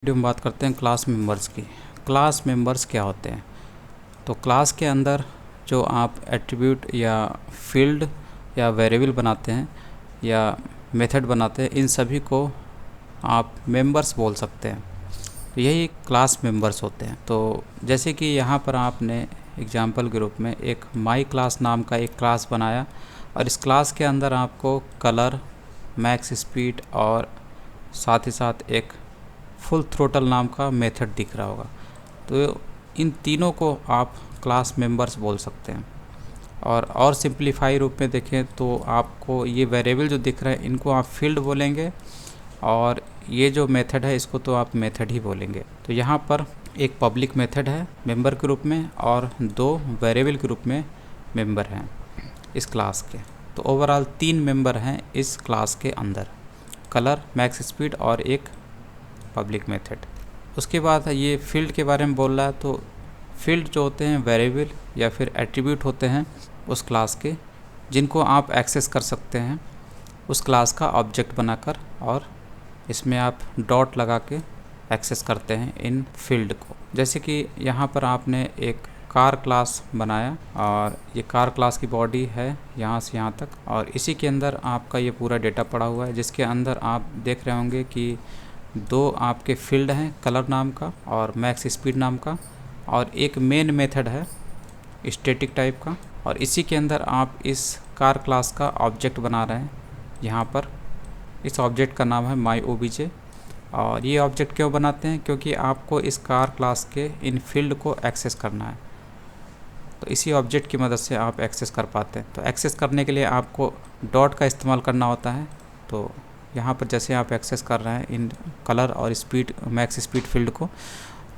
Video में बात करते हैं क्लास मेंबर्स की। क्लास मेंबर्स क्या होते हैं? तो क्लास के अंदर जो आप एट्रीब्यूट या फील्ड या वेरिएबल बनाते हैं या मेथड बनाते हैं, इन सभी को आप मेंबर्स बोल सकते हैं। तो यही क्लास मेंबर्स होते हैं। तो जैसे कि यहाँ पर आपने एग्जाम्पल के रूप में एक माई क्लास नाम का एक क्लास बनाया और इस क्लास के अंदर आपको कलर, मैक्स स्पीड और साथ ही साथ एक फुल थ्रोटल नाम का मेथड दिख रहा होगा। तो इन तीनों को आप क्लास मेंबर्स बोल सकते हैं। और सिंप्लीफाई रूप में देखें तो आपको ये वेरिएबल जो दिख रहे हैं इनको आप फील्ड बोलेंगे और ये जो मेथड है इसको तो आप मेथड ही बोलेंगे। तो यहाँ पर एक पब्लिक मेथड है मेंबर के रूप में और दो वेरिएबल के रूप में मेंबर हैं इस क्लास के। तो ओवरऑल 3 मेंबर हैं इस क्लास के अंदर, कलर, मैक्स स्पीड और एक पब्लिक मेथड। उसके बाद ये फील्ड के बारे में बोल रहा है। तो फील्ड जो होते हैं वेरिएबल या फिर एट्रीब्यूट होते हैं उस क्लास के, जिनको आप एक्सेस कर सकते हैं उस क्लास का ऑब्जेक्ट बनाकर, और इसमें आप डॉट लगा के एक्सेस करते हैं इन फील्ड को। जैसे कि यहाँ पर आपने एक कार क्लास बनाया और ये कार क्लास की बॉडी है यहाँ से यहाँ तक, और इसी के अंदर आपका ये पूरा डेटा पड़ा हुआ है, जिसके अंदर आप देख रहे होंगे कि 2 आपके फील्ड हैं, कलर नाम का और मैक्स स्पीड नाम का, और एक मेन मेथड है स्टैटिक टाइप का। और इसी के अंदर आप इस कार क्लास का ऑब्जेक्ट बना रहे हैं। यहाँ पर इस ऑब्जेक्ट का नाम है माई OBJ। और ये ऑब्जेक्ट क्यों बनाते हैं? क्योंकि आपको इस कार क्लास के इन फील्ड को एक्सेस करना है, तो इसी ऑब्जेक्ट की मदद से आप एक्सेस कर पाते हैं। तो एक्सेस करने के लिए आपको डॉट का इस्तेमाल करना होता है। तो यहाँ पर जैसे आप एक्सेस कर रहे हैं इन कलर और स्पीड, मैक्स स्पीड फील्ड को,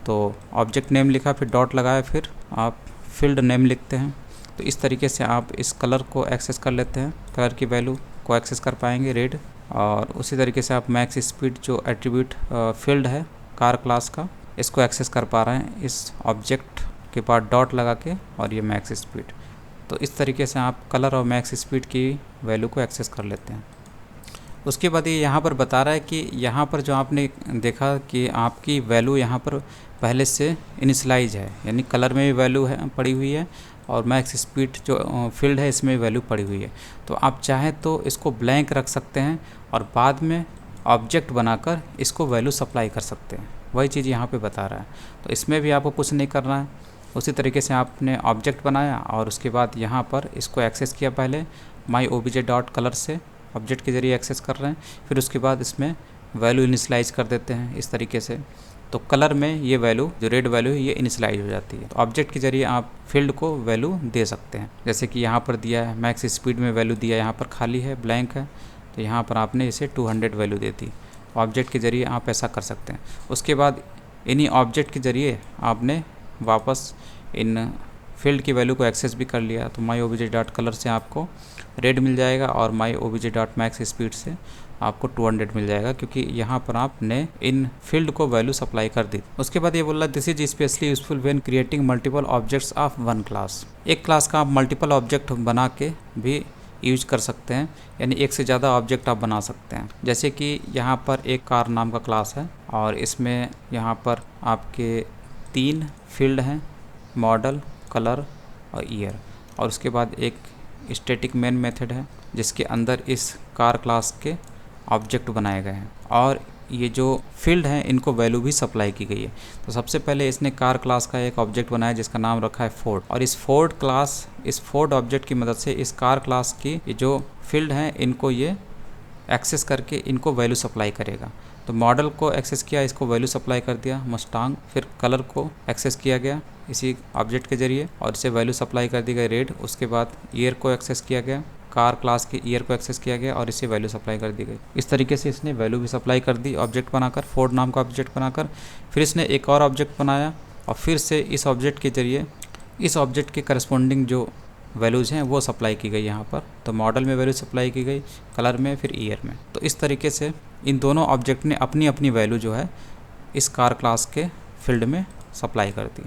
तो ऑब्जेक्ट नेम लिखा, फिर डॉट लगाया, फिर आप फील्ड नेम लिखते हैं। तो इस तरीके से आप इस कलर को एक्सेस कर लेते हैं, कलर की वैल्यू को एक्सेस कर पाएंगे रेड। और उसी तरीके से आप मैक्स स्पीड जो एट्रीब्यूट फील्ड है कार क्लास का, इसको एक्सेस कर पा रहे हैं इस ऑब्जेक्ट के बाद डॉट लगा के, और ये मैक्स स्पीड। तो इस तरीके से आप कलर और मैक्स स्पीड की वैल्यू को एक्सेस कर लेते हैं। उसके बाद ये यहाँ पर बता रहा है कि यहाँ पर जो आपने देखा कि आपकी वैल्यू यहाँ पर पहले से इनिशलाइज है, यानी कलर में भी वैल्यू है पड़ी हुई है और मैक्स स्पीड जो फील्ड है इसमें वैल्यू पड़ी हुई है। तो आप चाहें तो इसको ब्लैंक रख सकते हैं और बाद में ऑब्जेक्ट बनाकर इसको वैल्यू सप्लाई कर सकते हैं। वही चीज़ यहाँ पे बता रहा है। तो इसमें भी आपको कुछ नहीं करना है। उसी तरीके से आपने ऑब्जेक्ट बनाया और उसके बाद यहाँ पर इसको एक्सेस किया, पहले माई OBJ डॉट कलर से ऑब्जेक्ट के जरिए एक्सेस कर रहे हैं, फिर उसके बाद इसमें वैल्यू इनिशलाइज कर देते हैं इस तरीके से। तो कलर में ये वैल्यू जो रेड वैल्यू है ये इनिशलाइज हो जाती है। तो ऑब्जेक्ट के जरिए आप फील्ड को वैल्यू दे सकते हैं। जैसे कि यहाँ पर दिया है मैक्स स्पीड में वैल्यू दिया, यहाँ पर खाली है, ब्लैंक है, तो यहाँ पर आपने इसे 200 वैल्यू दे दी। ऑब्जेक्ट के जरिए आप ऐसा कर सकते हैं। उसके बाद इन्हीं ऑब्जेक्ट के जरिए आपने वापस इन फील्ड की वैल्यू को एक्सेस भी कर लिया। तो माई OBJ डॉट कलर से आपको रेड मिल जाएगा और माई OBJ डॉट मैक्स स्पीड से आपको 200 मिल जाएगा, क्योंकि यहाँ पर आपने इन फील्ड को वैल्यू सप्लाई कर दी। उसके बाद ये बोल रहा है this is specially useful when creating multiple objects of one class. एक क्लास का आप मल्टीपल ऑब्जेक्ट बना के भी यूज कर सकते हैं, यानी एक से ज़्यादा ऑब्जेक्ट आप बना सकते हैं। जैसे कि यहाँ पर एक कार नाम का क्लास है और इसमें यहाँ पर आपके 3 फील्ड हैं, मॉडल, कलर और ईयर, और उसके बाद एक स्टैटिक मेन मेथड है जिसके अंदर इस कार क्लास के ऑब्जेक्ट बनाए गए हैं, और ये जो फील्ड हैं इनको वैल्यू भी सप्लाई की गई है। तो सबसे पहले इसने कार क्लास का एक ऑब्जेक्ट बनाया जिसका नाम रखा है फोर्ड, और इस फोर्ड क्लास, इस फोर्ड ऑब्जेक्ट की मदद से इस कार क्लास की जो फील्ड हैं इनको ये एक्सेस करके इनको वैल्यू सप्लाई करेगा। तो मॉडल को एक्सेस किया, इसको वैल्यू सप्लाई कर दिया मस्टांग, फिर कलर को एक्सेस किया गया इसी ऑब्जेक्ट के जरिए और इसे वैल्यू सप्लाई कर दी गई रेड। उसके बाद ईयर को एक्सेस किया गया, कार क्लास के ईयर को एक्सेस किया गया और इसे वैल्यू सप्लाई कर दी गई। इस तरीके से इसने वैल्यू भी सप्लाई कर दी ऑब्जेक्ट बनाकर, फोर्ड नाम का ऑब्जेक्ट बनाकर। फिर इसने एक और ऑब्जेक्ट बनाया और फिर से इस ऑब्जेक्ट के जरिए इस ऑब्जेक्ट के करस्पॉन्डिंग जो वैल्यूज़ हैं वो सप्लाई की गई यहाँ पर। तो मॉडल में वैल्यू सप्लाई की गई, कलर में, फिर ईयर में। तो इस तरीके से इन दोनों ऑब्जेक्ट ने अपनी अपनी वैल्यू जो है इस कार क्लास के फील्ड में सप्लाई कर दी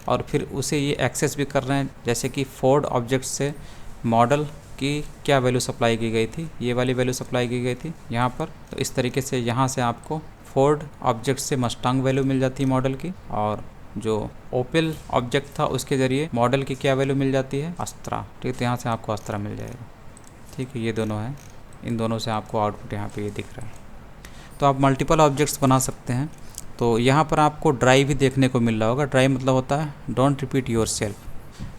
और फिर उसे ये एक्सेस भी कर रहे हैं। जैसे कि फोर्ड ऑब्जेक्ट से मॉडल की क्या वैल्यू सप्लाई की गई थी, ये वाली वैल्यू सप्लाई की गई थी यहाँ पर। तो इस तरीके से यहाँ से आपको फोर्ड ऑब्जेक्ट से मस्टांग वैल्यू मिल जाती है मॉडल की, और जो ओपेल ऑब्जेक्ट था उसके ज़रिए मॉडल की क्या वैल्यू मिल जाती है, अस्त्रा। ठीक है, तो यहाँ से आपको अस्त्रा मिल जाएगा। ठीक है, ये दोनों हैं, इन दोनों से आपको आउटपुट यहाँ पे ये दिख रहा है। तो आप मल्टीपल ऑब्जेक्ट्स बना सकते हैं। तो यहाँ पर आपको ड्राई भी देखने को मिल रहा होगा। ड्राई मतलब होता है डोंट रिपीट योर सेल्फ।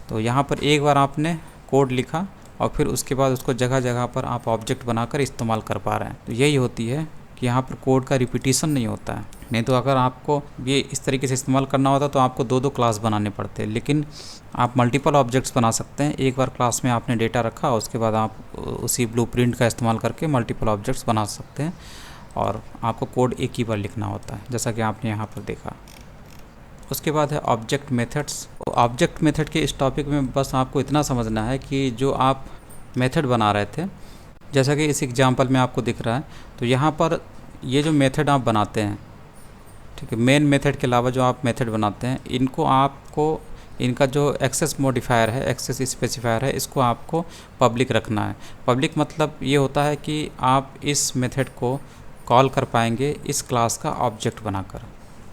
तो यहाँ पर एक बार आपने कोड लिखा और फिर उसके बाद उसको जगह जगह पर आप ऑब्जेक्ट बनाकर इस्तेमाल कर पा रहे हैं। तो यही होती है कि यहाँ पर कोड का रिपीटिशन नहीं होता है। नहीं तो अगर आपको ये इस तरीके से इस्तेमाल करना होता तो आपको दो क्लास बनाने पड़ते हैं, लेकिन आप मल्टीपल ऑब्जेक्ट्स बना सकते हैं। एक बार क्लास में आपने डेटा रखा, उसके बाद आप उसी ब्लूप्रिंट का इस्तेमाल करके मल्टीपल ऑब्जेक्ट्स बना सकते हैं, और आपको कोड एक ही बार लिखना होता है, जैसा कि आपने यहाँ पर देखा। उसके बाद है ऑब्जेक्ट मेथड्स। ऑब्जेक्ट मेथड के इस टॉपिक में बस आपको इतना समझना है कि जो आप मेथड बना रहे थे, जैसा कि इस एग्जांपल में आपको दिख रहा है, तो यहाँ पर ये जो मेथड आप बनाते हैं, ठीक है, मेन मेथड के अलावा जो आप मेथड बनाते हैं, इनको आपको इनका जो एक्सेस मॉडिफायर है, एक्सेस स्पेसिफायर है, इसको आपको पब्लिक रखना है। पब्लिक मतलब ये होता है कि आप इस मेथड को कॉल कर पाएंगे इस क्लास का ऑब्जेक्ट बनाकर।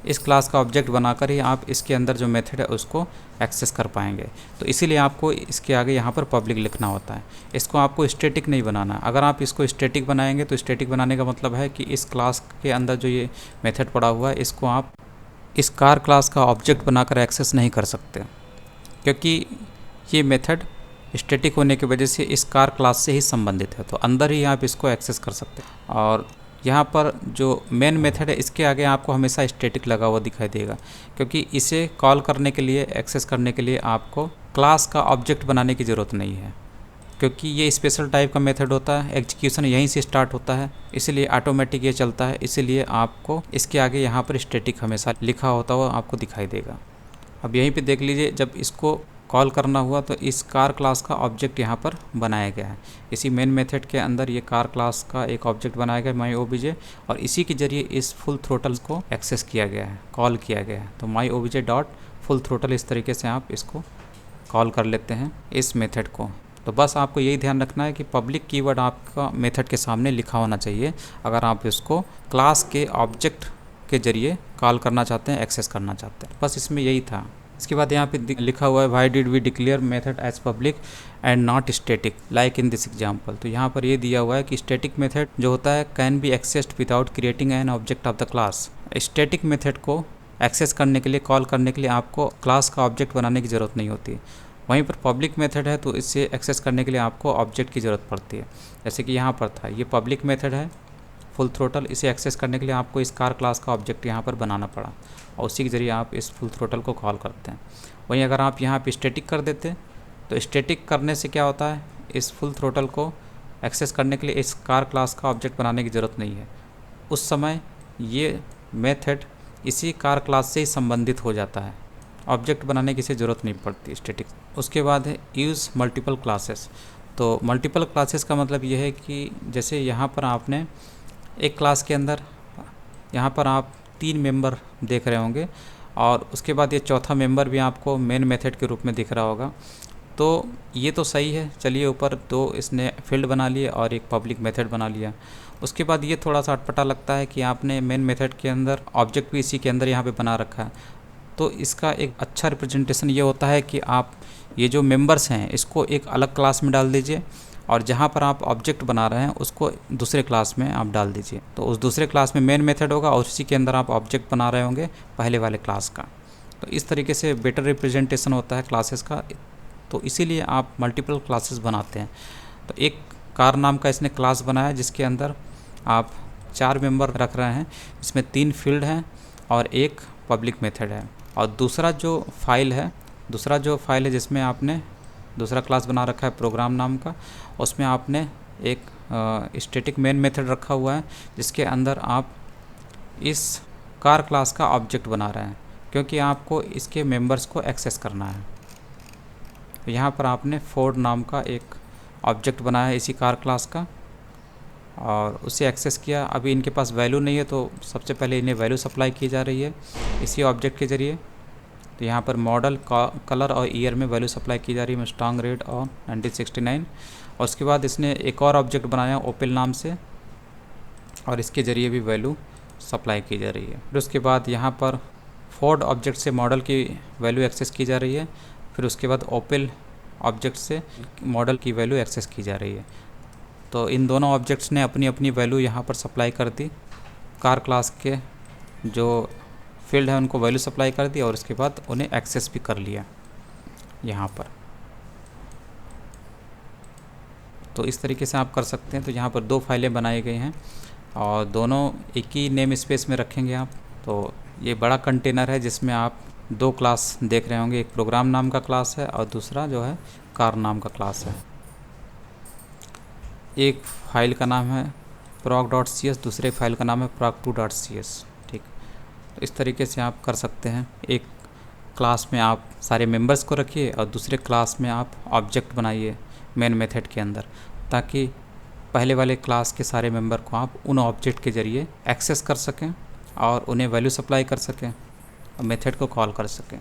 इस क्लास का ऑब्जेक्ट बनाकर ही आप इसके अंदर जो मेथड है उसको एक्सेस कर पाएंगे। तो इसीलिए आपको इसके आगे यहाँ पर पब्लिक लिखना होता है। इसको आपको स्टैटिक नहीं बनाना। अगर आप इसको स्टैटिक बनाएंगे तो स्टैटिक बनाने का मतलब है कि इस क्लास के अंदर जो ये मेथड पड़ा हुआ है, इसको आप इस कार क्लास का ऑब्जेक्ट बनाकर एक्सेस नहीं कर सकते, क्योंकि ये मेथड स्टैटिक होने की वजह से इस कार क्लास से ही संबंधित है। तो अंदर ही आप इसको एक्सेस कर सकते हैं। और यहाँ पर जो मेन मेथड है, इसके आगे आपको हमेशा स्टैटिक लगा हुआ दिखाई देगा, क्योंकि इसे कॉल करने के लिए, एक्सेस करने के लिए आपको क्लास का ऑब्जेक्ट बनाने की ज़रूरत नहीं है, क्योंकि ये स्पेशल टाइप का मेथड होता है। एग्जीक्यूशन यहीं से स्टार्ट होता है, इसीलिए ऑटोमेटिक ये चलता है। इसीलिए आपको इसके आगे यहाँ पर स्टैटिक हमेशा लिखा होता हुआ आपको दिखाई देगा। अब यहीं पे देख लीजिए, जब इसको कॉल करना हुआ तो इस कार क्लास का ऑब्जेक्ट यहाँ पर बनाया गया है। इसी मेन मेथड के अंदर ये कार क्लास का एक ऑब्जेक्ट बनाया गया माई ओबीजे, और इसी के जरिए इस फुल थ्रोटल को एक्सेस किया गया है, कॉल किया गया है। तो माई ओबीजे डॉट फुल थ्रोटल, इस तरीके से आप इसको कॉल कर लेते हैं इस मेथड को। तो बस आपको यही ध्यान रखना है कि पब्लिक कीवर्ड आपका मेथड के सामने लिखा होना चाहिए, अगर आप इसको क्लास के ऑब्जेक्ट के जरिए कॉल करना चाहते हैं, एक्सेस करना चाहते हैं। बस इसमें यही था। इसके बाद यहाँ पे लिखा हुआ है why did we declare method as public and not static like in this example. तो यहाँ पर ये दिया हुआ है कि स्टैटिक मेथड जो होता है can be accessed without creating an object of the class. Static method को एक्सेस करने के लिए, कॉल करने के लिए आपको क्लास का ऑब्जेक्ट बनाने की ज़रूरत नहीं होती। वहीं पर पब्लिक मेथड है तो इससे एक्सेस करने के लिए आपको ऑब्जेक्ट की ज़रूरत पड़ती है। जैसे कि यहाँ पर था, ये पब्लिक मेथड है फुल थ्रोटल, इसे एक्सेस करने के लिए आपको इस कार क्लास का ऑब्जेक्ट यहाँ पर बनाना पड़ा, और उसी के ज़रिए आप इस फुल थ्रोटल को कॉल करते हैं। वहीं अगर आप यहाँ पे स्टैटिक कर देते तो स्टैटिक करने से क्या होता है, इस फुल थ्रोटल को एक्सेस करने के लिए इस कार क्लास का ऑब्जेक्ट बनाने की ज़रूरत नहीं है। उस समय ये मेथड इसी कार क्लास से ही संबंधित हो जाता है, ऑब्जेक्ट बनाने की इसे ज़रूरत नहीं पड़ती स्टैटिक। उसके बाद है यूज़ मल्टीपल क्लासेस। तो मल्टीपल क्लासेस का मतलब ये है कि जैसे यहाँ पर आपने एक क्लास के अंदर, यहाँ पर आप 3 मेंबर देख रहे होंगे, और उसके बाद ये चौथा मेंबर भी आपको मेन मेथड के रूप में दिख रहा होगा। तो ये तो सही है, चलिए ऊपर 2 इसने फील्ड बना लिए और एक पब्लिक मेथड बना लिया। उसके बाद ये थोड़ा सा अटपटा लगता है कि आपने मेन मेथड के अंदर ऑब्जेक्ट भी इसी के अंदर यहाँ पे बना रखा है। तो इसका एक अच्छा रिप्रेजेंटेशन ये होता है कि आप ये जो मेंबर्स हैं इसको एक अलग क्लास में डाल दीजिए, और जहाँ पर आप ऑब्जेक्ट बना रहे हैं उसको दूसरे क्लास में आप डाल दीजिए। तो उस दूसरे क्लास में मेन मेथड होगा और उसी के अंदर आप ऑब्जेक्ट बना रहे होंगे पहले वाले क्लास का। तो इस तरीके से बेटर रिप्रेजेंटेशन होता है क्लासेस का। तो इसीलिए आप मल्टीपल क्लासेस बनाते हैं। तो एक कार नाम का इसने क्लास बनाया जिसके अंदर आप 4 मेंबर रख रहे हैं, इसमें 3 फील्ड हैं और एक पब्लिक मेथड है। और दूसरा जो फाइल है जिसमें आपने दूसरा क्लास बना रखा है प्रोग्राम नाम का, उसमें आपने एक स्टैटिक मेन मेथड रखा हुआ है जिसके अंदर आप इस कार क्लास का ऑब्जेक्ट बना रहे हैं, क्योंकि आपको इसके मेंबर्स को एक्सेस करना है। तो यहाँ पर आपने फोर्ड नाम का एक ऑब्जेक्ट बनाया है इसी कार क्लास का, और उसे एक्सेस किया। अभी इनके पास वैल्यू नहीं है तो सबसे पहले इन्हें वैल्यू सप्लाई की जा रही है इसी ऑब्जेक्ट के ज़रिए। तो यहाँ पर मॉडल, कलर और ईयर में वैल्यू सप्लाई की जा रही है, मस्टांग रेड और 1969। और उसके बाद इसने एक और ऑब्जेक्ट बनाया ओपेल नाम से, और इसके ज़रिए भी वैल्यू सप्लाई की जा रही है। फिर उसके बाद यहाँ पर फोर्ड ऑब्जेक्ट से मॉडल की वैल्यू एक्सेस की जा रही है। फिर उसके बाद ओपल ऑब्जेक्ट से मॉडल की वैल्यू एक्सेस की जा रही है। तो इन दोनों ऑब्जेक्ट्स ने अपनी अपनी वैल्यू यहाँ पर सप्लाई कर दी। कार क्लास के जो फील्ड है उनको वैल्यू सप्लाई कर दी और उसके बाद उन्हें एक्सेस भी कर लिया यहाँ पर। तो इस तरीके से आप कर सकते हैं। तो यहाँ पर 2 फाइलें बनाई गई हैं और दोनों एक ही नेम स्पेस में रखेंगे आप। तो ये बड़ा कंटेनर है जिसमें आप 2 क्लास देख रहे होंगे, एक प्रोग्राम नाम का क्लास है और दूसरा जो है कार नाम का क्लास है। एक फाइल का नाम है proc.cs, दूसरे फाइल का नाम है proc2.cs। ठीक, तो इस तरीके से आप कर सकते हैं। एक क्लास में आप सारे मेंबर्स को रखिए और दूसरे क्लास में आप ऑब्जेक्ट बनाइए मेन मेथड के अंदर, ताकि पहले वाले क्लास के सारे मेंबर को आप उन ऑब्जेक्ट के ज़रिए एक्सेस कर सकें और उन्हें वैल्यू सप्लाई कर सकें और मेथड को कॉल कर सकें।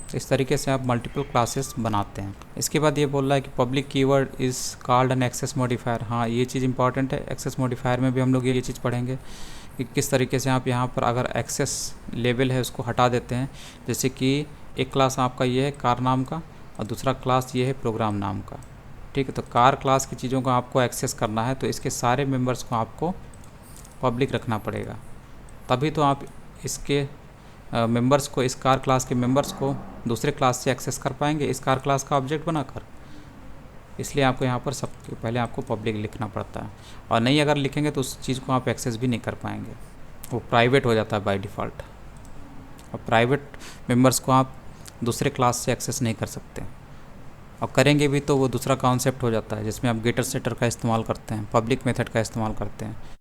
तो इस तरीके से आप मल्टीपल क्लासेस बनाते हैं। इसके बाद ये बोल रहा है कि public keyword is called an access modifier. हाँ, ये चीज़ इंपॉर्टेंट है। एक्सेस मॉडिफायर में भी हम लोग ये चीज़ पढ़ेंगे कि किस तरीके से आप यहाँ पर अगर एक्सेस लेवल है उसको हटा देते हैं। जैसे कि एक क्लास आपका ये है कार नाम का और दूसरा क्लास ये है प्रोग्राम नाम का। ठीक है, तो कार क्लास की चीज़ों को आपको एक्सेस करना है तो इसके सारे मेंबर्स को आपको पब्लिक रखना पड़ेगा, तभी तो आप इसके मेंबर्स को, इस कार क्लास के मेंबर्स को दूसरे क्लास से एक्सेस कर पाएंगे इस कार क्लास का ऑब्जेक्ट बनाकर। इसलिए आपको यहाँ पर सबके पहले आपको पब्लिक लिखना पड़ता है, और नहीं अगर लिखेंगे तो उस चीज़ को आप एक्सेस भी नहीं कर पाएंगे, वो प्राइवेट हो जाता है बाय डिफ़ॉल्ट। और प्राइवेट मेंबर्स को आप दूसरे क्लास से एक्सेस नहीं कर सकते, और करेंगे भी तो वो दूसरा कॉन्सेप्ट हो जाता है जिसमें आप गेटर सेटर का इस्तेमाल करते हैं, पब्लिक मेथड का इस्तेमाल करते हैं।